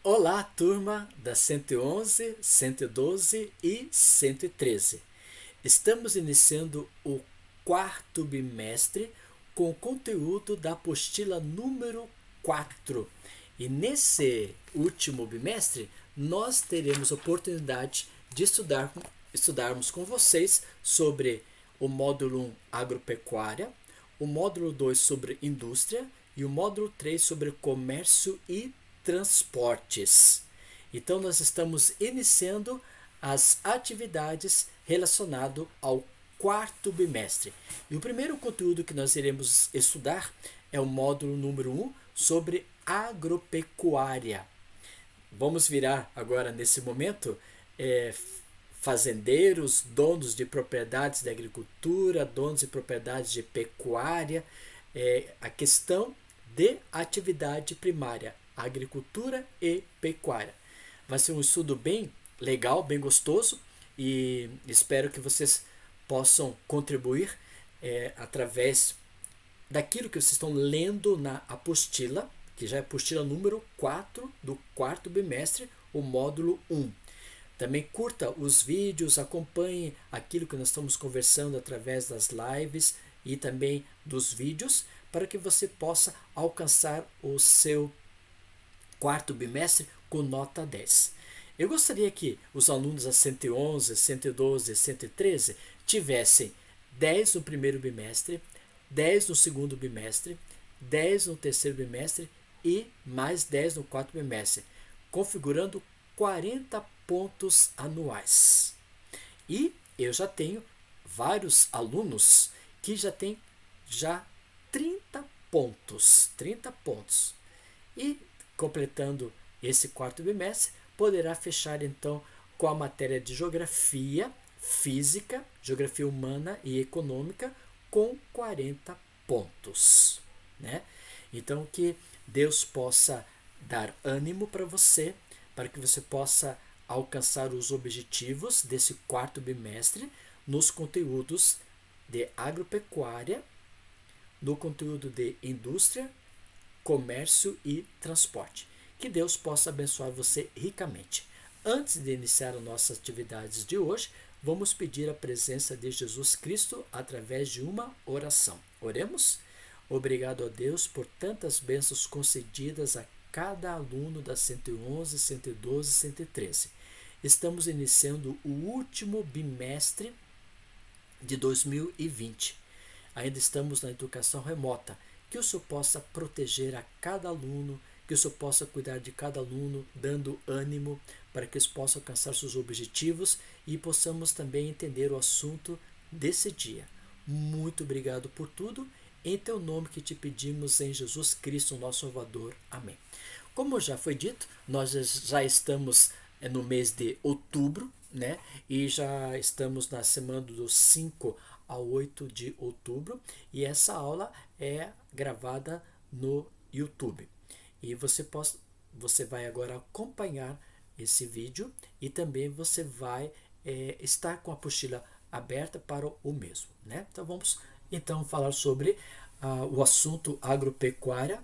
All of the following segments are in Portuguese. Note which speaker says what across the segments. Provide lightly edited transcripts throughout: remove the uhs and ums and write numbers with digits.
Speaker 1: Olá, turma da 111, 112 e 113. Estamos iniciando o quarto bimestre com o conteúdo da apostila número 4. E nesse último bimestre, nós teremos oportunidade de estudarmos com vocês sobre o módulo 1 agropecuária, o módulo 2 sobre indústria e o módulo 3 sobre comércio e transportes. Então, nós estamos iniciando as atividades relacionadas ao quarto bimestre. E o primeiro conteúdo que nós iremos estudar é o módulo número 1 sobre agropecuária. Vamos virar agora, nesse momento, fazendeiros, donos de propriedades de agricultura, donos de propriedades de pecuária, a questão de atividade primária, agricultura e pecuária. Vai ser um estudo bem legal, bem gostoso e espero que vocês possam contribuir através daquilo que vocês estão lendo na apostila, que já é a apostila número 4 do quarto bimestre, o módulo 1. Também curta os vídeos, acompanhe aquilo que nós estamos conversando através das lives e também dos vídeos, para que você possa alcançar o seu quarto bimestre com nota 10. Eu gostaria que os alunos da 111, 112 e 113 tivessem 10 no primeiro bimestre, 10 no segundo bimestre, 10 no terceiro bimestre e mais 10 no quarto bimestre, configurando 40 pontos anuais. E eu já tenho vários alunos que já têm 30 pontos. E completando esse quarto bimestre, poderá fechar então com a matéria de geografia, física, geografia humana e econômica com 40 pontos, né? Então que Deus possa dar ânimo para você, para que você possa alcançar os objetivos desse quarto bimestre nos conteúdos de agropecuária, no conteúdo de indústria, comércio e transporte. Que Deus possa abençoar você ricamente. Antes de iniciar as nossas atividades de hoje, vamos pedir a presença de Jesus Cristo através de uma oração. Oremos? Obrigado a Deus por tantas bênçãos concedidas a cada aluno da 111, 112 e 113. Estamos iniciando o último bimestre de 2020. Ainda estamos na educação remota. Que o Senhor possa proteger a cada aluno, que o Senhor possa cuidar de cada aluno, dando ânimo para que eles possam alcançar seus objetivos e possamos também entender o assunto desse dia. Muito obrigado por tudo. Em teu nome que te pedimos, em Jesus Cristo, nosso Salvador. Amém. Como já foi dito, nós já estamos no mês de outubro, né? E já estamos na semana do 5 a 8 de outubro. E essa aula é gravada no YouTube. E você vai agora acompanhar esse vídeo e também você vai estar com a apostila aberta para o mesmo, né? Então vamos então falar sobre o assunto agropecuária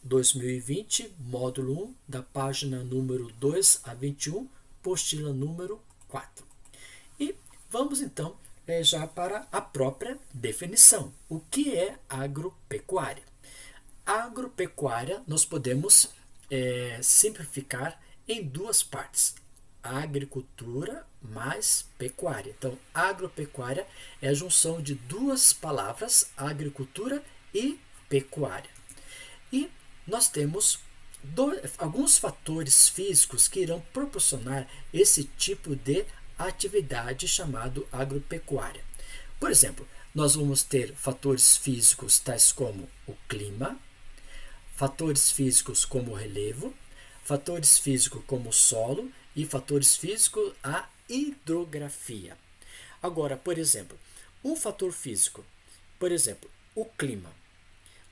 Speaker 1: 2020, módulo 1, da página número 2 a 21, apostila número 4. E vamos então já para a própria definição. O que é agropecuária? Agropecuária nós podemos simplificar em duas partes: agricultura mais pecuária. Então, agropecuária é a junção de duas palavras, agricultura e pecuária. E nós temos alguns fatores físicos que irão proporcionar esse tipo de atividade chamado agropecuária. Por exemplo, nós vamos ter fatores físicos tais como o clima, fatores físicos como o relevo, fatores físicos como o solo e fatores físicos a hidrografia. Agora, por exemplo, um fator físico, por exemplo, o clima.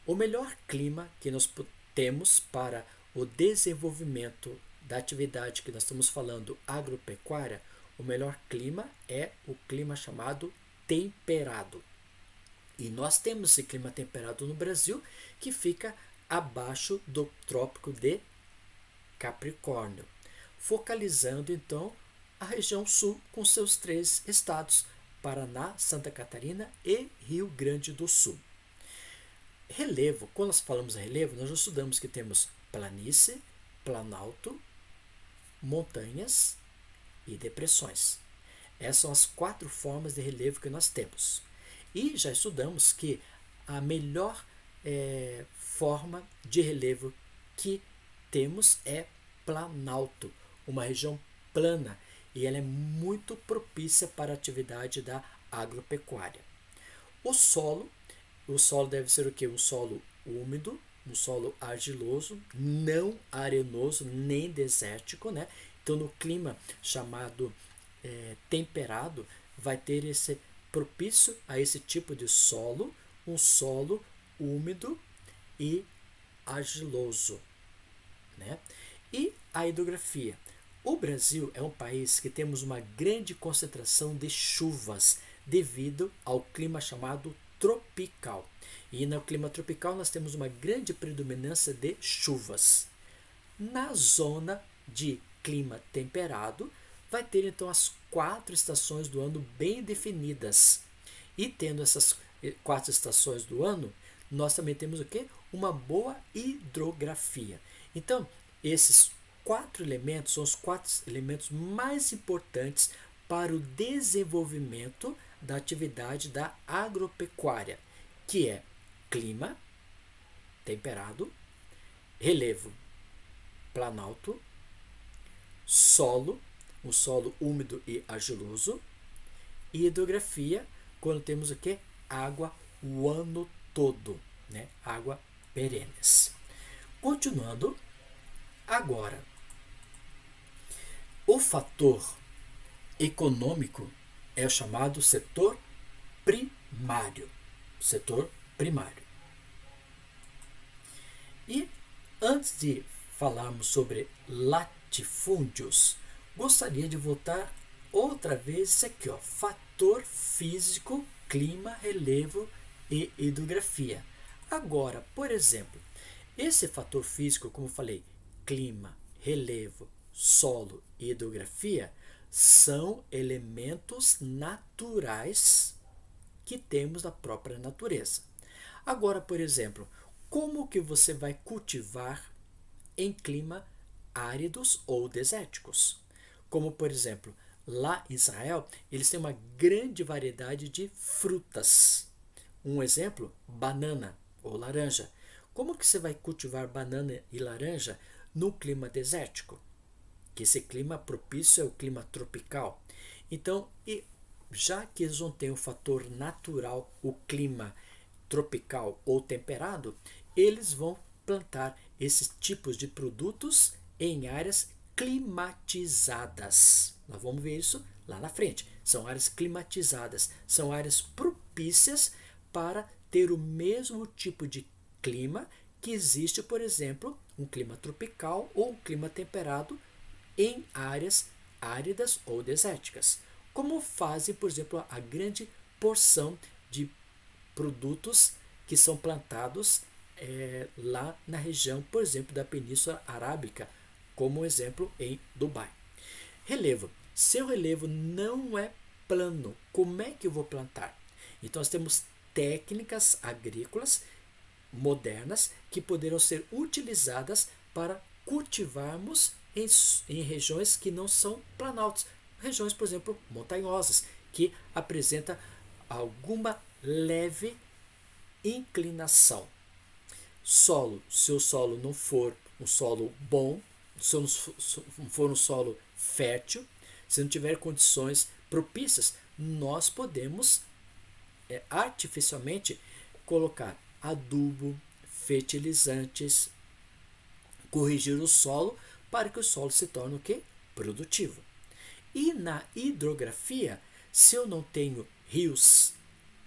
Speaker 1: O melhor clima que nós temos para o desenvolvimento da atividade que nós estamos falando agropecuária, o melhor clima é o clima chamado temperado. E nós temos esse clima temperado no Brasil, que fica abaixo do trópico de Capricórnio, focalizando então a região sul com seus 3 estados, Paraná, Santa Catarina e Rio Grande do Sul. Relevo, quando nós falamos em relevo, nós já estudamos que temos planície, planalto, montanhas e depressões. Essas são as 4 formas de relevo que nós temos. E já estudamos que a melhor forma de relevo que temos é planalto, uma região plana, e ela é muito propícia para a atividade da agropecuária. O solo deve ser o quê? Um solo úmido, um solo argiloso, não arenoso nem desértico, né? Então, no clima chamado temperado, vai ter esse propício a esse tipo de solo, um solo úmido e argiloso, né? E a hidrografia. O Brasil é um país que temos uma grande concentração de chuvas devido ao clima chamado tropical. E no clima tropical nós temos uma grande predominância de chuvas. Na zona de clima temperado, vai ter então as 4 estações do ano bem definidas. E tendo essas 4 estações do ano, nós também temos o quê? Uma boa hidrografia. Então, esses 4 elementos são os 4 elementos mais importantes para o desenvolvimento da atividade da agropecuária, que é clima temperado, relevo planalto, solo, um solo úmido e argiloso, e hidrografia, quando temos o quê? Água o ano todo, né? Água perenes. Continuando, agora, o fator econômico é o chamado setor primário. Setor primário. E antes de falarmos sobre latifúndios, gostaria de voltar outra vez isso aqui, ó, fator físico, clima, relevo e hidrografia. Agora, por exemplo, esse fator físico, como eu falei, clima, relevo, solo e hidrografia, são elementos naturais que temos na própria natureza. Agora, por exemplo, como que você vai cultivar em clima áridos ou desérticos? Como, por exemplo, lá em Israel, eles têm uma grande variedade de frutas. Um exemplo, banana ou laranja. Como que você vai cultivar banana e laranja no clima desértico? Que esse clima propício é o clima tropical. Então, já que eles não têm o fator natural, o clima tropical ou temperado, eles vão plantar esses tipos de produtos em áreas climatizadas. Nós vamos ver isso lá na frente. São áreas climatizadas, são áreas propícias para ter o mesmo tipo de clima que existe, por exemplo, um clima tropical ou um clima temperado em áreas áridas ou desérticas, como fazem, por exemplo, a grande porção de produtos que são plantados lá na região, por exemplo, da Península Arábica, como exemplo em Dubai. Relevo. Seu relevo não é plano, como é que eu vou plantar? Então, nós temos técnicas agrícolas modernas que poderão ser utilizadas para cultivarmos em regiões que não são planaltos, regiões, por exemplo, montanhosas, que apresentam alguma leve inclinação. Solo, se o solo não for um solo bom, se não for um solo fértil, se não tiver condições propícias, nós podemos artificialmente colocar adubo, fertilizantes, corrigir o solo para que o solo se torne o quê? Produtivo. E na hidrografia, se eu não tenho rios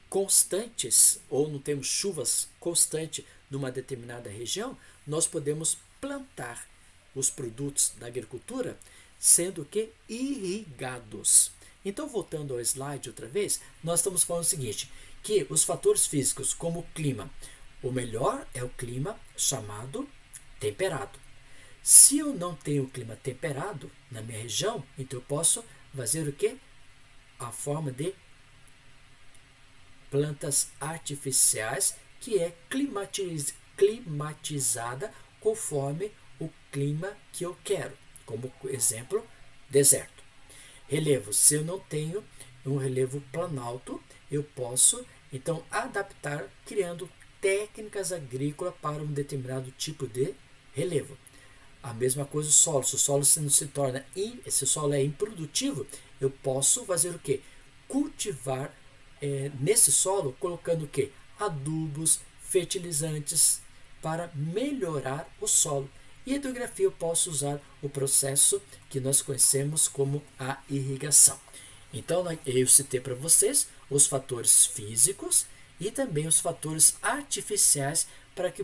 Speaker 1: constantes ou não temos chuvas constantes numa determinada região, nós podemos plantar os produtos da agricultura sendo que irrigados. Então, voltando ao slide outra vez, nós estamos falando o seguinte, que os fatores físicos como o clima, o melhor é o clima chamado temperado. Se eu não tenho clima temperado na minha região, então eu posso fazer o quê? A forma de plantas artificiais, que é climatizada conforme o clima que eu quero. Como exemplo, deserto. Relevo. Se eu não tenho um relevo planalto, eu posso então adaptar criando técnicas agrícolas para um determinado tipo de relevo. A mesma coisa o solo. Se o solo não se torna, se o solo é improdutivo, eu posso fazer o quê? Cultivar nesse solo, colocando o quê? Adubos, fertilizantes, para melhorar o solo. E a hidrografia eu posso usar o processo que nós conhecemos como a irrigação. Então, eu citei para vocês os fatores físicos e também os fatores artificiais para que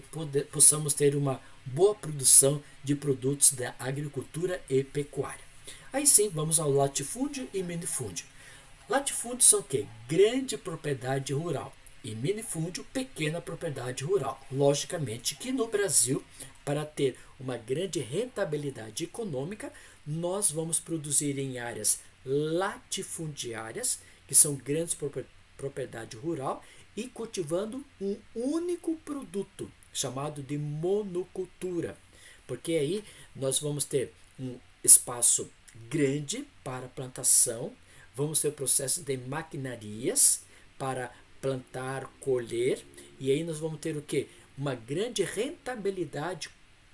Speaker 1: possamos ter uma boa produção de produtos da agricultura e pecuária. Aí sim, vamos ao latifúndio e minifúndio. Latifúndio são o quê? Grande propriedade rural. E minifúndio, pequena propriedade rural. Logicamente que no Brasil, para ter uma grande rentabilidade econômica, nós vamos produzir em áreas latifundiárias, que são grandes propriedade rural, e cultivando um único produto, chamado de monocultura. Porque aí nós vamos ter um espaço grande para plantação, vamos ter o processo de maquinarias para plantar, colher, e aí nós vamos ter o quê? Uma grande rentabilidade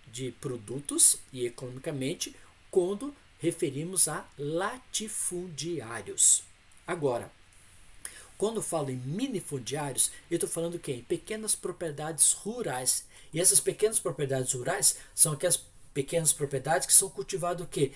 Speaker 1: de produtos e economicamente quando referimos a latifundiários. Agora, quando eu falo em minifundiários, eu estou falando o quê? Em pequenas propriedades rurais. E essas pequenas propriedades rurais são aquelas pequenas propriedades que são cultivadas o quê?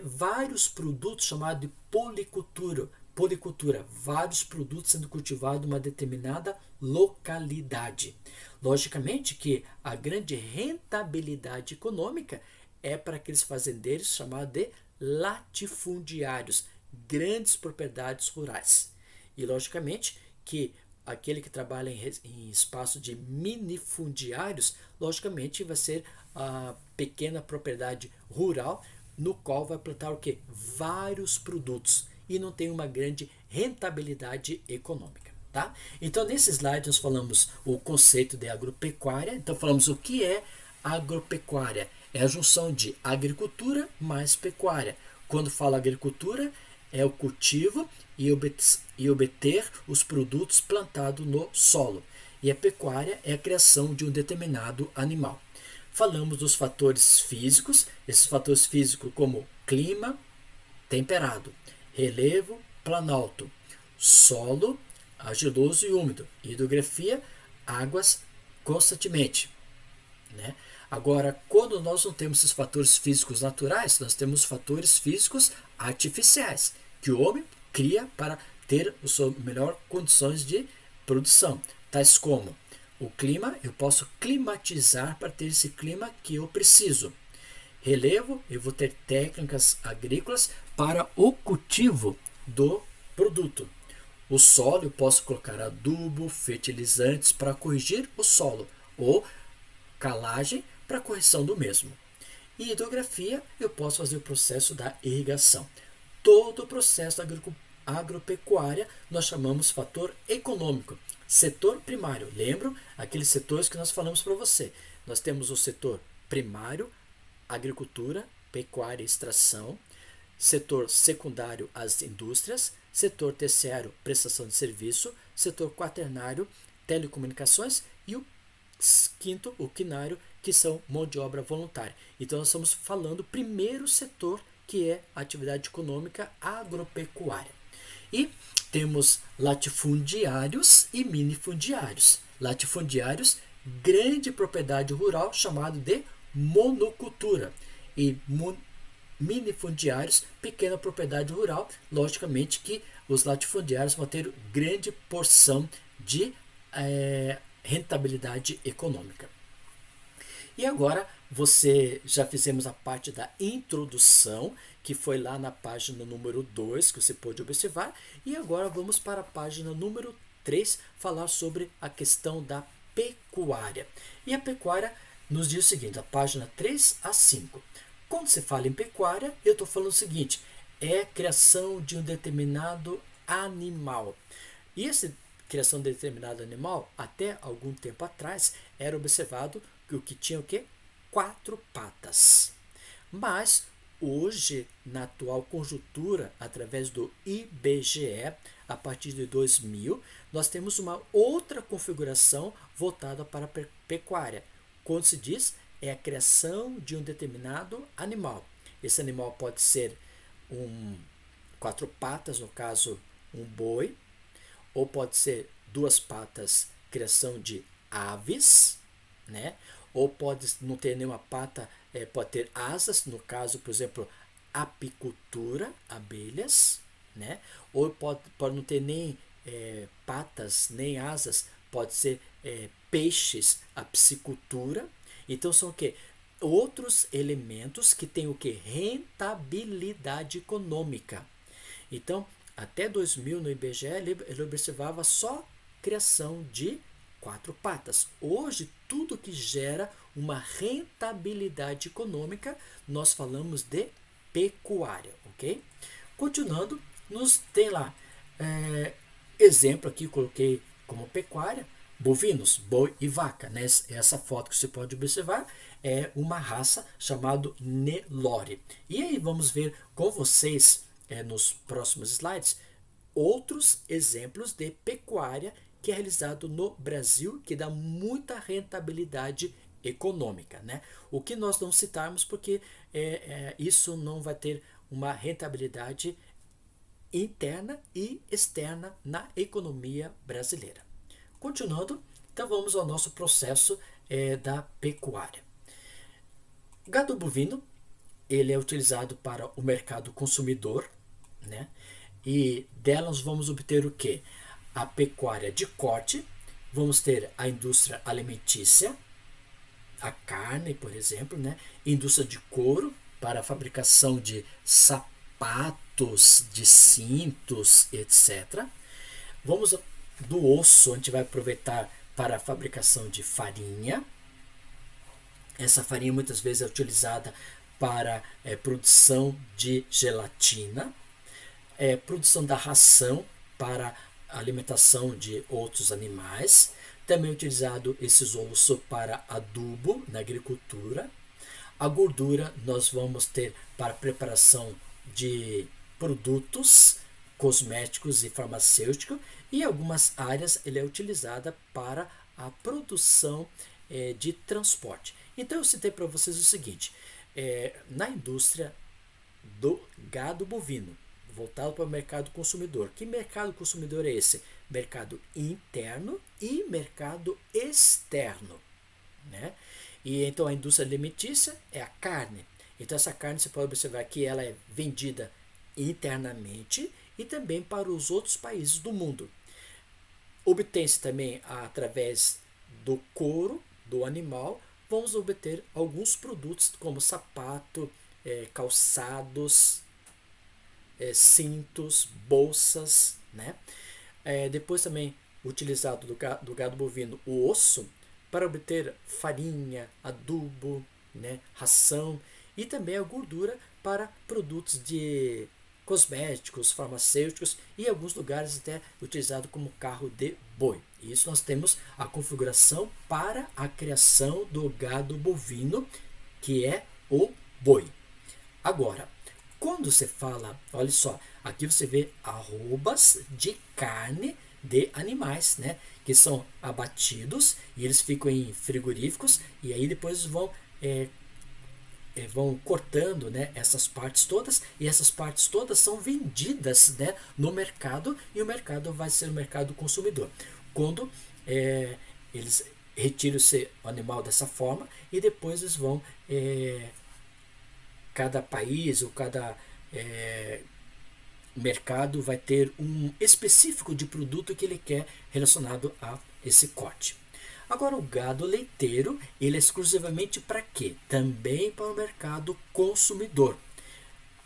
Speaker 1: Vários produtos chamados de policultura. Policultura, vários produtos sendo cultivados em uma determinada localidade. Logicamente que a grande rentabilidade econômica é para aqueles fazendeiros chamados de latifundiários, grandes propriedades rurais. E logicamente que aquele que trabalha em espaço de minifundiários, logicamente vai ser a pequena propriedade rural no qual vai plantar o quê? Vários produtos e não tem uma grande rentabilidade econômica. Tá? Então, nesse slide nós falamos o conceito de agropecuária. Então, falamos o que é agropecuária. É a junção de agricultura mais pecuária. Quando falo agricultura, é o cultivo e obter os produtos plantados no solo. E a pecuária é a criação de um determinado animal. Falamos dos fatores físicos, esses fatores físicos como clima temperado, relevo planalto, solo argiloso e úmido, hidrografia, águas constantemente. Né? Agora, quando nós não temos esses fatores físicos naturais, nós temos fatores físicos artificiais, que o homem cria para ter as suas melhores condições de produção, tais como o clima, eu posso climatizar para ter esse clima que eu preciso. Relevo, eu vou ter técnicas agrícolas para o cultivo do produto. O solo, eu posso colocar adubo, fertilizantes para corrigir o solo, ou calagem para correção do mesmo. E hidrografia, eu posso fazer o processo da irrigação. Todo o processo da agropecuária nós chamamos fator econômico. Setor primário, lembram aqueles setores que nós falamos para você. Nós temos o setor primário, agricultura, pecuária e extração. Setor secundário, as indústrias. Setor terciário, prestação de serviço. Setor quaternário, telecomunicações. E o quinto, o quinário, que são mão de obra voluntária. Então, nós estamos falando do primeiro setor, que é a atividade econômica agropecuária. E temos latifundiários e minifundiários. Latifundiários, grande propriedade rural, chamado de monocultura. E minifundiários, pequena propriedade rural. Logicamente que os latifundiários vão ter grande porção de rentabilidade econômica. E agora já fizemos a parte da introdução, que foi lá na página número 2, que você pôde observar. E agora vamos para a página número 3, falar sobre a questão da pecuária. E a pecuária nos diz o seguinte, a página 3 a 5. Quando se fala em pecuária, eu estou falando o seguinte, é criação de um determinado animal. E essa criação de determinado animal, até algum tempo atrás, era observado que o que tinha o quê? 4 patas. Mas hoje, na atual conjuntura, através do IBGE, a partir de 2000, nós temos uma outra configuração voltada para a pecuária. Quando se diz, é a criação de um determinado animal. Esse animal pode ser 4 patas, no caso, um boi, ou pode ser 2 patas, criação de aves, né? Ou pode não ter nenhuma pata, pode ter asas, no caso, por exemplo, apicultura, abelhas, né? Ou pode não ter nem patas, nem asas, pode ser peixes, a piscicultura. Então são o quê? Outros elementos que têm o quê? Rentabilidade econômica. Então, até 2000 no IBGE, ele observava só criação de 4 patas. Hoje, tudo que gera uma rentabilidade econômica, nós falamos de pecuária, ok? Continuando, nos tem lá, exemplo aqui, coloquei como pecuária, bovinos, boi e vaca. Né? Essa foto que você pode observar é uma raça chamada Nelore. E aí vamos ver com vocês, nos próximos slides, outros exemplos de pecuária que é realizado no Brasil, que dá muita rentabilidade econômica. Né? O que nós não citarmos porque isso não vai ter uma rentabilidade interna e externa na economia brasileira. Continuando, então vamos ao nosso processo da pecuária. O gado bovino, ele é utilizado para o mercado consumidor, né? E dela nós vamos obter o quê? A pecuária de corte, vamos ter a indústria alimentícia, a carne, por exemplo, né? Indústria de couro para a fabricação de sapatos, de cintos, etc. Vamos do osso, a gente vai aproveitar para a fabricação de farinha. Essa farinha muitas vezes é utilizada para produção de gelatina, produção da ração para alimentação de outros animais. Também é utilizado esses ossos para adubo na agricultura. A gordura nós vamos ter para preparação de produtos cosméticos e farmacêuticos, e em algumas áreas ele é utilizada para a produção de transporte. Então eu citei para vocês o seguinte, na indústria do gado bovino, voltado para o mercado consumidor. Que mercado consumidor é esse? Mercado interno e mercado externo. Né? E então a indústria alimentícia é a carne. Então essa carne você pode observar que ela é vendida internamente e também para os outros países do mundo. Obtém-se também através do couro do animal, vamos obter alguns produtos como sapato, calçados, cintos, bolsas, né? Depois também utilizado do gado bovino o osso para obter farinha, adubo, né? Ração, e também a gordura para produtos de cosméticos, farmacêuticos, e em alguns lugares até utilizado como carro de boi. E isso nós temos a configuração para a criação do gado bovino, que é o boi. Agora, quando você fala, olha só, aqui você vê arrobas de carne de animais, né, que são abatidos e eles ficam em frigoríficos, e aí depois vão cortando, né, essas partes todas, e essas partes todas são vendidas, né, no mercado, e o mercado vai ser o mercado consumidor. Quando eles retiram esse animal dessa forma, e depois eles vão, cada país ou cada mercado vai ter um específico de produto que ele quer relacionado a esse corte. Agora, o gado leiteiro, ele é exclusivamente para quê? Também para o mercado consumidor.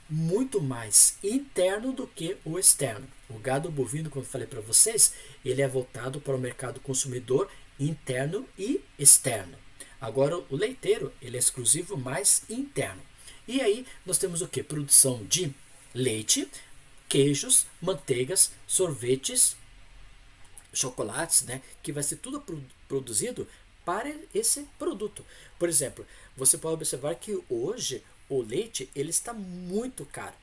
Speaker 1: Muito mais interno do que o externo. O gado bovino, como eu falei para vocês, ele é voltado para o mercado consumidor interno e externo. Agora, o leiteiro, ele é exclusivo mais interno. E aí, nós temos o que? Produção de leite, queijos, manteigas, sorvetes, chocolates, né? Que vai ser tudo produzido para esse produto. Por exemplo, você pode observar que hoje o leite ele está muito caro.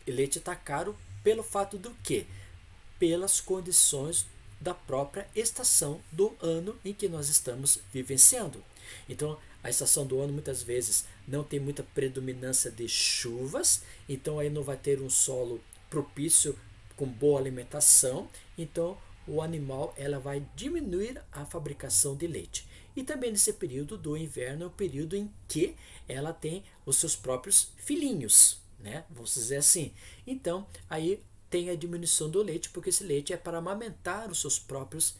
Speaker 1: O leite está caro pelo fato do quê? Pelas condições da própria estação do ano em que nós estamos vivenciando. Então, a estação do ano muitas vezes não tem muita predominância de chuvas, então aí não vai ter um solo propício com boa alimentação, então o animal ela vai diminuir a fabricação de leite. E também nesse período do inverno é o período em que ela tem os seus próprios filhinhos, né? Vamos dizer assim. Então, aí tem a diminuição do leite, porque esse leite é para amamentar os seus próprios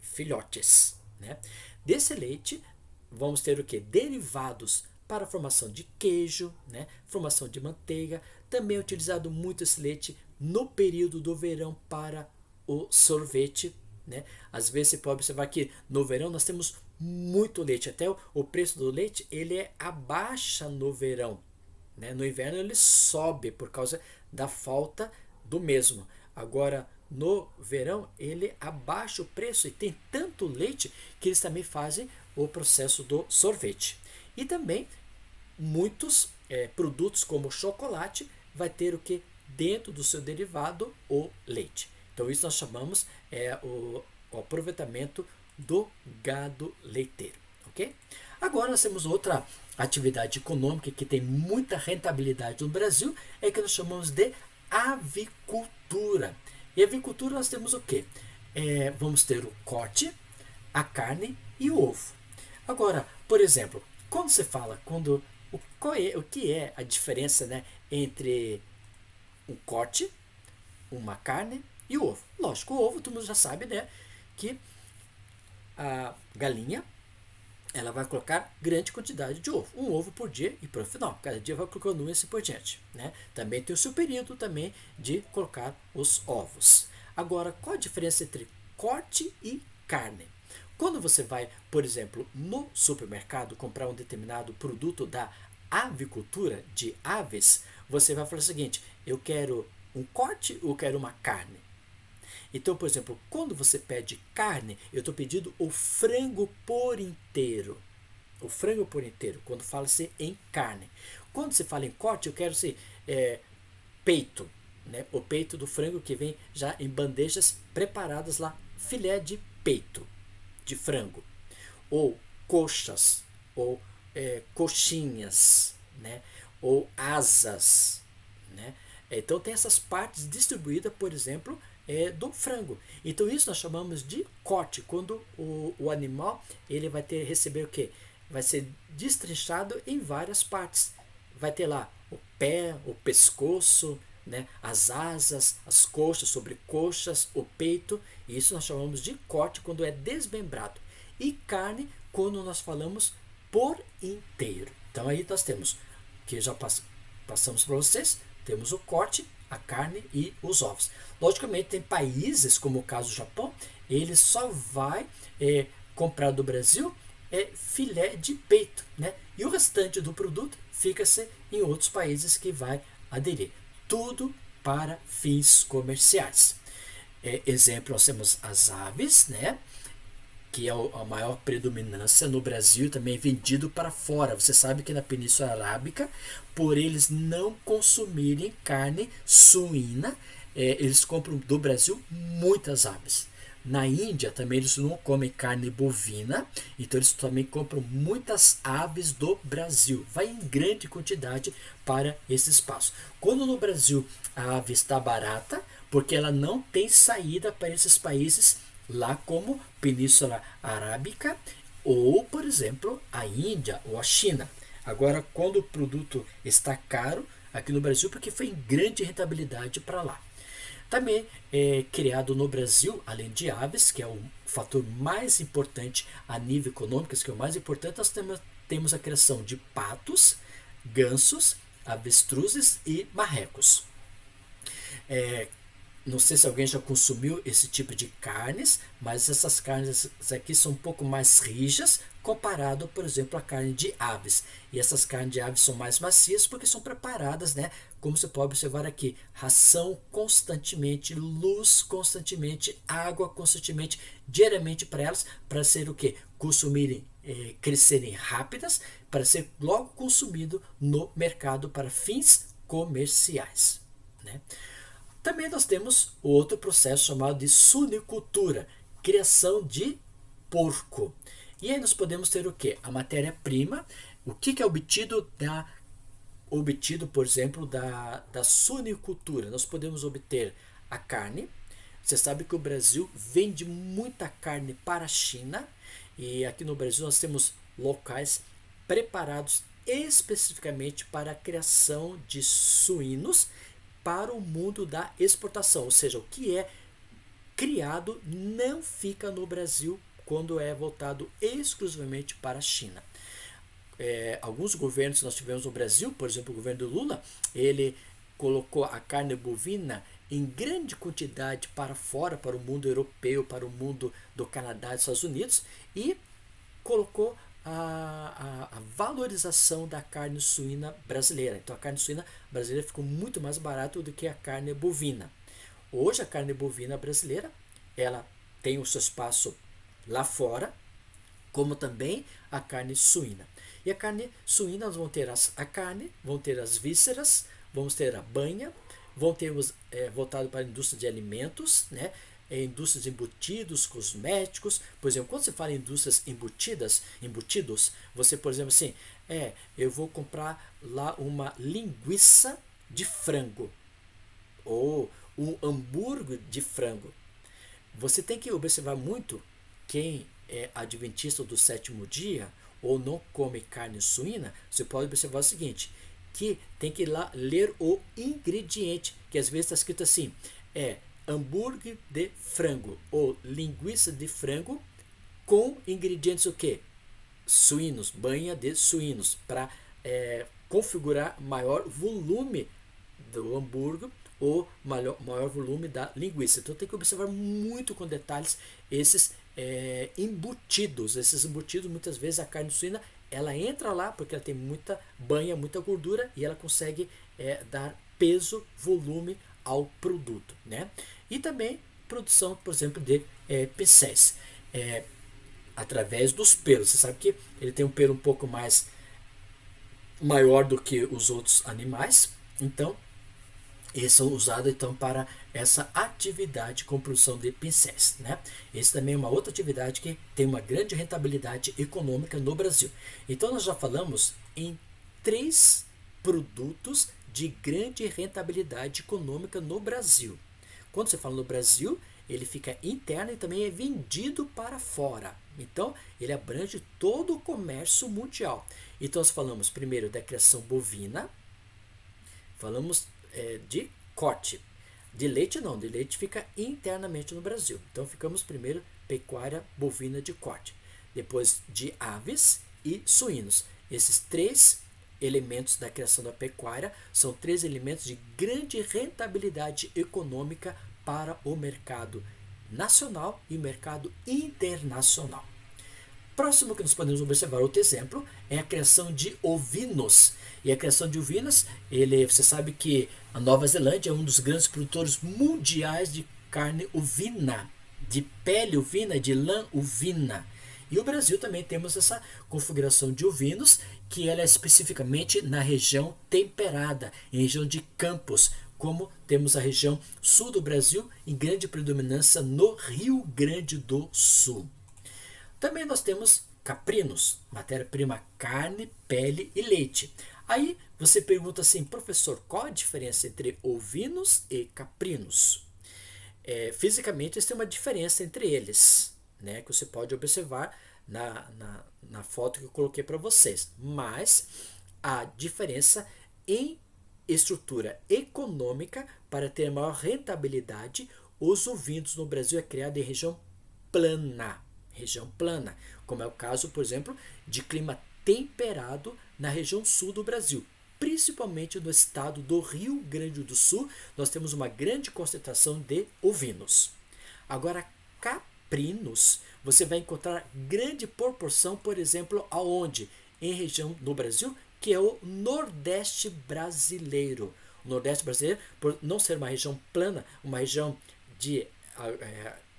Speaker 1: filhotes, né? Desse leite, vamos ter o que? Derivados para a formação de queijo, né? Formação de manteiga. Também é utilizado muito esse leite no período do verão para o sorvete, né? Às vezes você pode observar que no verão nós temos muito leite, até o preço do leite ele é abaixa no verão, né? No inverno ele sobe por causa da falta do mesmo. Agora no verão ele abaixa o preço e tem tanto leite que eles também fazem o processo do sorvete. E também muitos produtos como chocolate vai ter o que dentro do seu derivado o leite. Então isso nós chamamos o aproveitamento do gado leiteiro, ok? Agora nós temos outra atividade econômica que tem muita rentabilidade no Brasil, é que nós chamamos de avicultura. E avicultura nós temos o quê? Vamos ter o corte, a carne e o ovo. Agora, por exemplo, quando você fala, o que é a diferença, né, entre um corte, uma carne e o ovo? Lógico, o ovo todo mundo já sabe, né, que a galinha ela vai colocar grande quantidade de ovo, um ovo por dia e para o final, cada dia vai colocando um e assim por diante, né? Também tem o seu período também de colocar os ovos. Agora, qual a diferença entre corte e carne? Quando você vai, por exemplo, no supermercado comprar um determinado produto da avicultura de aves, você vai falar o seguinte: eu quero um corte ou quero uma carne? Então, por exemplo, quando você pede carne, eu estou pedindo o frango por inteiro. O frango por inteiro, quando fala-se em carne. Quando se fala em corte, eu quero peito, né? O peito do frango que vem já em bandejas preparadas lá, filé de peito de frango, ou coxas, ou coxinhas, né? Ou asas, né? Então tem essas partes distribuídas, por exemplo, do frango. Então isso nós chamamos de corte, quando o animal ele vai receber o quê? Vai ser destrinchado em várias partes. Vai ter lá o pé, o pescoço, né? As asas, as coxas, sobrecoxas, o peito. Isso nós chamamos de corte quando é desmembrado. E carne quando nós falamos por inteiro. Então aí nós temos, que já passamos para vocês, temos o corte, a carne e os ovos. Logicamente tem países, como o caso do Japão, ele só vai comprar do Brasil filé de peito, né? E o restante do produto fica-se em outros países que vai aderir. Tudo para fins comerciais. Exemplo, nós temos as aves, né? Que é a maior predominância no Brasil, também é vendido para fora. Você sabe que na Península Arábica, por eles não consumirem carne suína, eles compram do Brasil muitas aves. Na Índia também eles não comem carne bovina, então eles também compram muitas aves do Brasil. Vai em grande quantidade para esse espaço. Quando no Brasil a ave está barata, porque ela não tem saída para esses países lá como Península Arábica ou, por exemplo, a Índia ou a China. Agora, quando o produto está caro aqui no Brasil, porque foi em grande rentabilidade para lá. Também é criado no Brasil, além de aves, que é o fator mais importante a nível econômico, que é o mais importante, nós temos a criação de patos, gansos, avestruzes e marrecos. Não sei se alguém já consumiu esse tipo de carnes, mas essas carnes aqui são um pouco mais rijas comparado, por exemplo, à carne de aves. E essas carnes de aves são mais macias porque são preparadas, né? Como você pode observar aqui, ração constantemente, luz constantemente, água constantemente, diariamente para elas, para ser o quê? Consumirem, crescerem rápidas, para ser logo consumido no mercado para fins comerciais, né? Também nós temos outro processo chamado de suinicultura, criação de porco. E aí nós podemos ter o que? A matéria-prima, o que é obtido, por exemplo, da suinicultura. Nós podemos obter a carne. Você sabe que o Brasil vende muita carne para a China, e aqui no Brasil nós temos locais preparados especificamente para a criação de suínos para o mundo da exportação, ou seja, o que é criado não fica no Brasil quando é voltado exclusivamente para a China. Alguns governos que nós tivemos no Brasil, por exemplo, o governo do Lula, ele colocou a carne bovina em grande quantidade para fora, para o mundo europeu, para o mundo do Canadá e dos Estados Unidos, e colocou a valorização da carne suína brasileira. Então a carne suína brasileira ficou muito mais barata do que a carne bovina. Hoje a carne bovina brasileira, ela tem o seu espaço lá fora, como também a carne suína. E a carne suína, nós vamos ter a carne, vão ter as vísceras, vamos ter a banha, vão ter voltado para a indústria de alimentos, né? Indústrias de embutidos, cosméticos. Por exemplo, quando você fala em indústrias embutidos, você, por exemplo, assim, eu vou comprar lá uma linguiça de frango ou um hambúrguer de frango. Você tem que observar muito quem é adventista do sétimo dia ou não come carne suína. Você pode observar o seguinte, que tem que ir lá ler o ingrediente, que às vezes está escrito assim, hambúrguer de frango ou linguiça de frango com ingredientes o quê? Suínos, banha de suínos, para configurar maior volume do hambúrguer ou maior volume da linguiça. Então tem que observar muito com detalhes esses embutidos. Esses embutidos, muitas vezes a carne suína, ela entra lá porque ela tem muita banha, muita gordura e ela consegue dar peso, volume ao produto, né? E também produção, por exemplo, de pincéis através dos pelos. Você sabe que ele tem um pelo um pouco mais maior do que os outros animais, então eles são usados então para essa atividade com produção de pincéis, né? Esse também é uma outra atividade que tem uma grande rentabilidade econômica no Brasil. Então nós já falamos em 3 produtos de grande rentabilidade econômica no Brasil. Quando você fala no Brasil, ele fica interno e também é vendido para fora. Então, ele abrange todo o comércio mundial. Então, nós falamos primeiro da criação bovina, falamos de corte. De leite não, de leite fica internamente no Brasil. Então, ficamos primeiro pecuária bovina de corte. Depois de aves e suínos. Esses 3 elementos da criação da pecuária são 3 elementos de grande rentabilidade econômica para o mercado nacional e mercado internacional. Próximo que nós podemos observar outro exemplo é a criação de ovinos. E a criação de ovinos, você sabe que a Nova Zelândia é um dos grandes produtores mundiais de carne ovina, de pele ovina, de lã ovina. E o Brasil também temos essa configuração de ovinos, que ela é especificamente na região temperada, em região de Campos, como temos a região sul do Brasil, em grande predominância no Rio Grande do Sul. Também nós temos caprinos, matéria-prima carne, pele e leite. Aí você pergunta assim, professor, qual a diferença entre ovinos e caprinos? Fisicamente, existe uma diferença entre eles, né, que você pode observar na foto que eu coloquei para vocês. Mas a diferença em estrutura econômica, para ter maior rentabilidade, os ovinos no Brasil é criado em região plana, como é o caso, por exemplo, de clima temperado na região sul do Brasil. principalmente no estado do Rio Grande do Sul, nós temos uma grande concentração de ovinos. Agora, caprinos, você vai encontrar grande proporção, por exemplo, aonde? Em região no Brasil, que é o Nordeste brasileiro. O Nordeste brasileiro, por não ser uma região plana, uma região de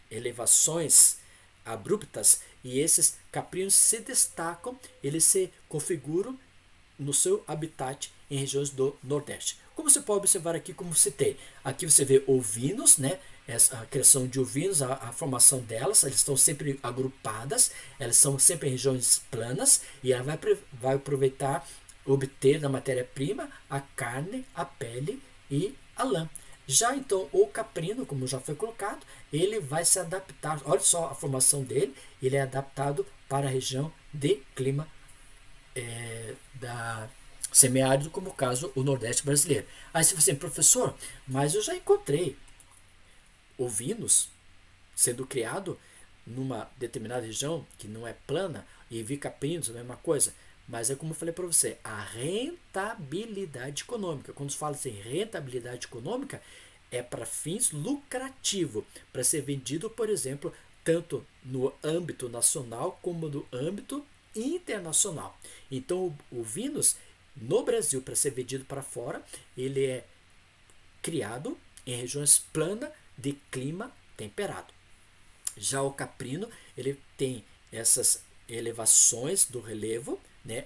Speaker 1: elevações abruptas, e esses caprinos se destacam, eles se configuram no seu habitat em regiões do Nordeste. Como você pode observar aqui, como citei, aqui você vê ovinos, né? A criação de ovinos, a formação delas, elas estão sempre agrupadas, elas são sempre em regiões planas, e ela vai aproveitar, obter da matéria-prima a carne, a pele e a lã. Já então o caprino, como já foi colocado, ele vai se adaptar, olha só a formação dele, ele é adaptado para a região de clima da semiárido, como o caso o Nordeste brasileiro. Aí você fala assim, professor, mas eu já encontrei ovinos sendo criado numa determinada região que não é plana, e vi caprinos, a mesma coisa. Mas é como eu falei para você, a rentabilidade econômica. Quando se fala em rentabilidade econômica, é para fins lucrativos, para ser vendido, por exemplo, tanto no âmbito nacional como no âmbito internacional. Então, o Vinus, no Brasil, para ser vendido para fora, ele é criado em regiões planas de clima temperado. Já o caprino, ele tem essas elevações do relevo, né,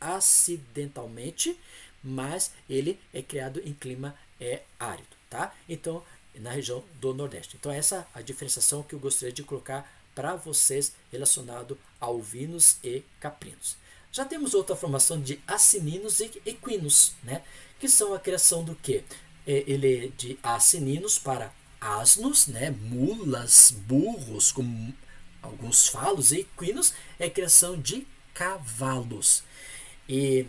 Speaker 1: acidentalmente, mas ele é criado em clima árido, tá? Então, na região do Nordeste. Então, essa é a diferenciação que eu gostaria de colocar para vocês relacionado a ovinos e caprinos. Já temos outra formação de acininos e equinos, né? Que são a criação do quê? Ele é de acininos para asnos, né? Mulas, burros, como alguns falos, e equinos é a criação de cavalos. E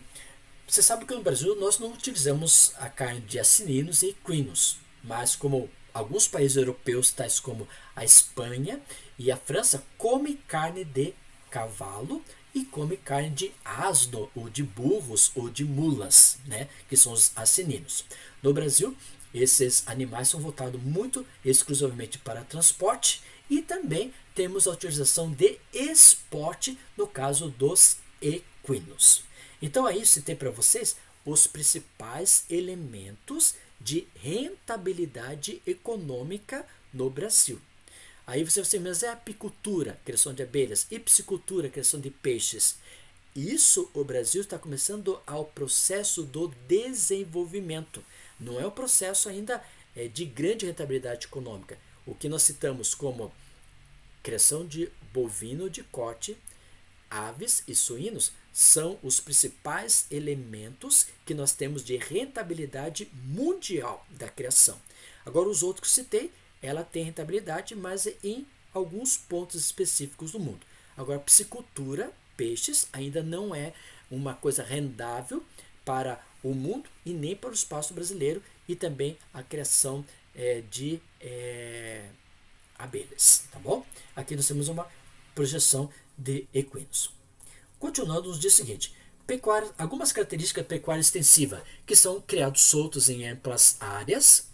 Speaker 1: você sabe que no Brasil nós não utilizamos a carne de acininos e equinos, mas como alguns países europeus, tais como a Espanha e a França, come carne de cavalo e come carne de asno, ou de burros, ou de mulas, né, que são os acininos. No Brasil, esses animais são voltados muito exclusivamente para transporte, e também temos a utilização de esporte no caso dos equinos. Então aí citei para vocês os principais elementos de rentabilidade econômica no Brasil. Aí você vai dizer, mas é apicultura, criação de abelhas, e piscicultura, criação de peixes. Isso o Brasil está começando ao processo do desenvolvimento. Não é um processo ainda de grande rentabilidade econômica. O que nós citamos como criação de bovino de corte, aves e suínos são os principais elementos que nós temos de rentabilidade mundial da criação. Agora, os outros que citei, ela tem rentabilidade, mas em alguns pontos específicos do mundo. Agora, piscicultura, peixes, ainda não é uma coisa rendável para o mundo e nem para o espaço brasileiro, e também a criação de abelhas, tá bom? Aqui nós temos uma projeção de equinos. Continuando, nos diz o seguinte: pecuária, algumas características da pecuária extensiva, que são criados soltos em amplas áreas,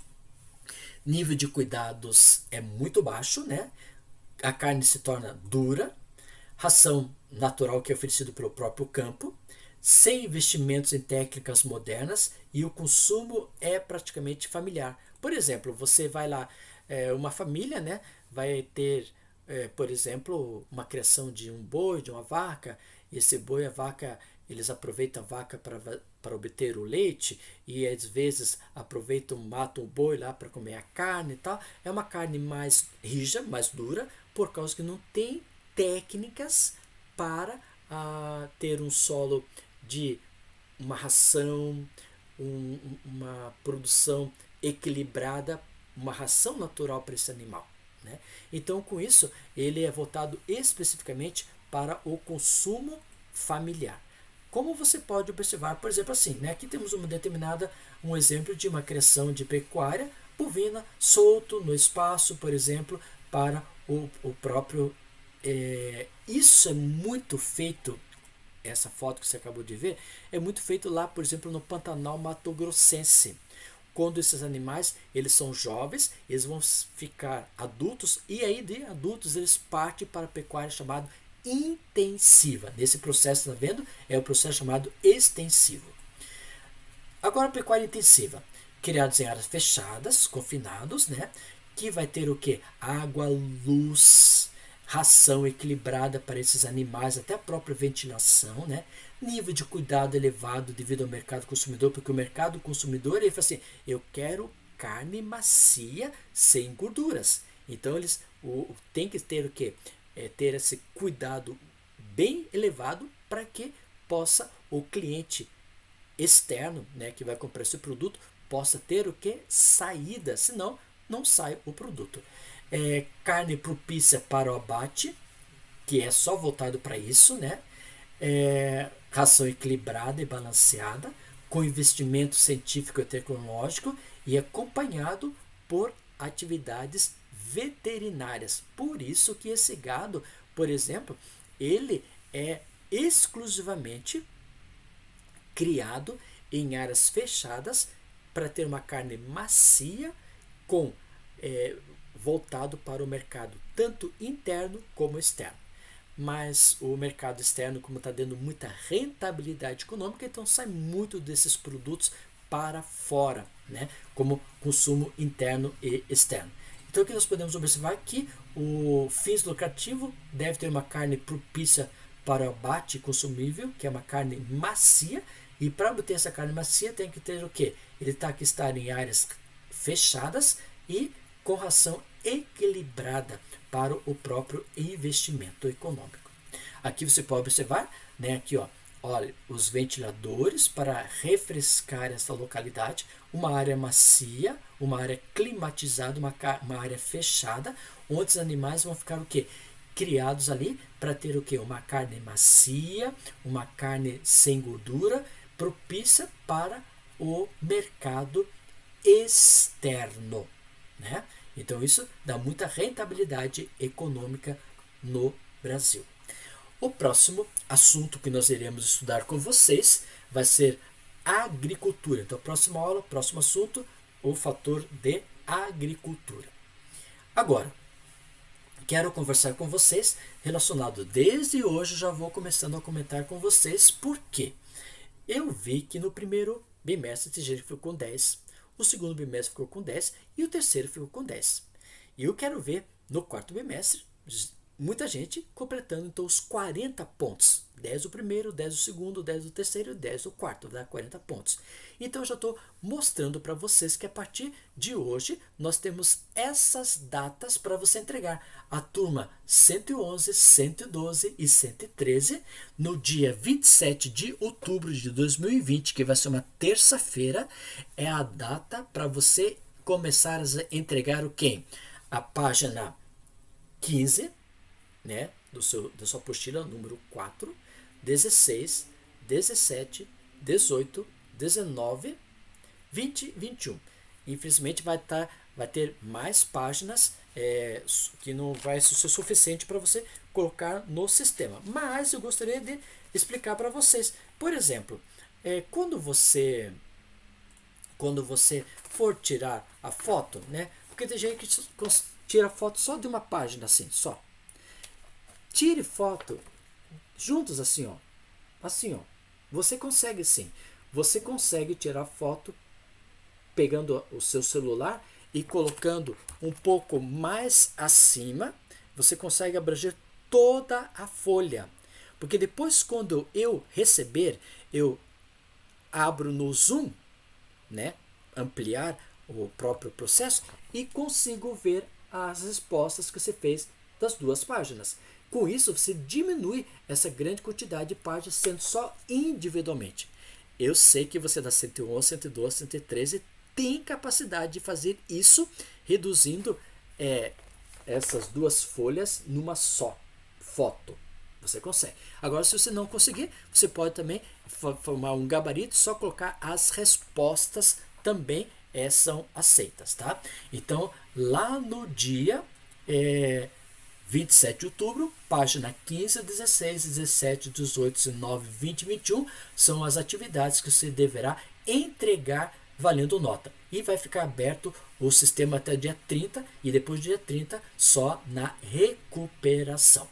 Speaker 1: nível de cuidados é muito baixo, né? A carne se torna dura, ração natural que é oferecido pelo próprio campo, sem investimentos em técnicas modernas, e o consumo é praticamente familiar. Por exemplo, você vai lá, uma família, né, vai ter, por exemplo, uma criação de um boi, de uma vaca, e esse boi, a vaca, eles aproveitam a vaca para obter o leite, e às vezes aproveitam, matam o boi lá para comer a carne e tal. É uma carne mais rija, mais dura, por causa que não tem técnicas para ter um solo de uma ração, uma produção equilibrada, uma ração natural para esse animal, né? Então, com isso, ele é voltado especificamente para o consumo familiar. Como você pode observar, por exemplo, assim, né? Aqui temos um exemplo de uma criação de pecuária bovina solto no espaço, por exemplo, para o próprio. Isso é muito feito essa foto que você acabou de ver, é muito feito lá, por exemplo, no Pantanal Mato Grossense. Quando esses animais, eles são jovens, eles vão ficar adultos, e aí de adultos eles partem para a pecuária chamada intensiva. Nesse processo, está vendo? É o processo chamado extensivo. Agora, a pecuária intensiva, criados em áreas fechadas, confinados, né? Que vai ter o que? Água, luz, ração equilibrada para esses animais, até a própria ventilação, né? Nível de cuidado elevado devido ao mercado consumidor, porque o mercado consumidor, ele fala assim, eu quero carne macia sem gorduras. Então eles tem que ter o quê? Ter esse cuidado bem elevado para que possa o cliente externo, né, que vai comprar esse produto, possa ter o que? Saída, senão não sai o produto. Carne propícia para o abate, que é só voltado para isso, né? Ração equilibrada e balanceada, com investimento científico e tecnológico e acompanhado por atividades veterinárias. Por isso que esse gado, por exemplo, ele é exclusivamente criado em áreas fechadas para ter uma carne macia com voltado para o mercado tanto interno como externo. Mas o mercado externo, como está dando muita rentabilidade econômica, então sai muito desses produtos para fora, né? Como consumo interno e externo. Então aqui nós podemos observar que o fins lucrativo deve ter uma carne propícia para o abate consumível, que é uma carne macia, e para obter essa carne macia tem que ter o quê? Ele tem que estar em áreas fechadas e com ração equilibrada para o próprio investimento econômico. Aqui você pode observar, né, aqui, ó, olha, os ventiladores para refrescar essa localidade, uma área macia, uma área climatizada, uma área fechada, onde os animais vão ficar o quê? Criados ali para ter o quê? Uma carne macia, uma carne sem gordura, propícia para o mercado externo, né? Então isso dá muita rentabilidade econômica no Brasil. O próximo assunto que nós iremos estudar com vocês vai ser agricultura. Então, a próxima aula, próximo assunto, o fator de agricultura. Agora, quero conversar com vocês relacionado desde hoje, já vou começando a comentar com vocês porque eu vi que no primeiro bimestre a gente ficou com 10, o segundo bimestre ficou com 10 e o terceiro ficou com 10. E eu quero ver no quarto bimestre muita gente completando então os 40 pontos. 10 do primeiro, 10 do segundo, 10 do terceiro e 10 do quarto, dá 40 pontos. Então eu já estou mostrando para vocês que a partir de hoje nós temos essas datas para você entregar. A turma 111, 112 e 113 no dia 27 de outubro de 2020, que vai ser uma terça-feira, é a data para você começar a entregar o quê? A página 15, né, da sua apostila número 4, 16, 17, 18, 19, 20, 21. Infelizmente vai ter mais páginas que não vai ser suficiente para você colocar no sistema. Mas eu gostaria de explicar para vocês. Por exemplo, quando você for tirar a foto, né? Porque tem gente que tira foto só de uma página assim, só. Tire foto juntos assim, ó. Assim, ó. Você consegue sim. Você consegue tirar foto pegando o seu celular e colocando um pouco mais acima. Você consegue abranger toda a folha. Porque depois, quando eu receber, eu abro no zoom, né? Ampliar o próprio processo e consigo ver as respostas que você fez das duas páginas. Com isso, você diminui essa grande quantidade de páginas sendo só individualmente. Eu sei que você da 111, 112, 113 tem capacidade de fazer isso, reduzindo essas duas folhas numa só foto. Você consegue. Agora, se você não conseguir, você pode também formar um gabarito, só colocar as respostas também são aceitas, tá? Então, lá no dia 27 de outubro, página 15, 16, 17, 18, 19, 20 e 21 são as atividades que você deverá entregar valendo nota. E vai ficar aberto o sistema até dia 30 e depois do dia 30 só na recuperação.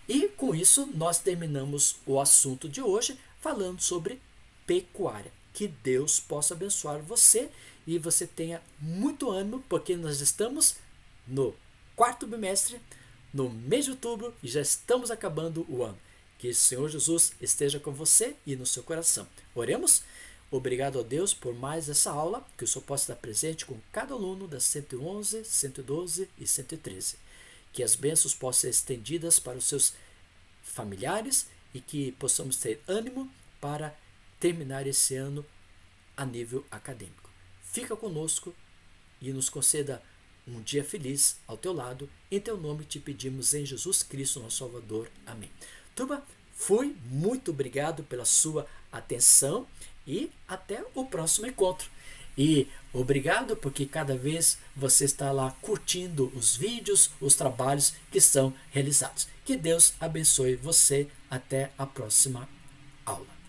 Speaker 1: E com isso nós terminamos o assunto de hoje falando sobre pecuária. Que Deus possa abençoar você e você tenha muito ânimo, porque nós estamos no quarto bimestre, no mês de outubro, e já estamos acabando o ano. Que o Senhor Jesus esteja com você e no seu coração. Oremos? Obrigado a Deus por mais essa aula, que o Senhor possa estar presente com cada aluno das 111, 112 e 113. Que as bênçãos possam ser estendidas para os seus familiares e que possamos ter ânimo para terminar esse ano a nível acadêmico. Fica conosco e nos conceda um dia feliz ao teu lado. Em teu nome te pedimos em Jesus Cristo, nosso Salvador. Amém. Turma, muito obrigado pela sua atenção e até o próximo encontro. E obrigado porque cada vez você está lá curtindo os vídeos, os trabalhos que são realizados. Que Deus abençoe você. Até a próxima aula.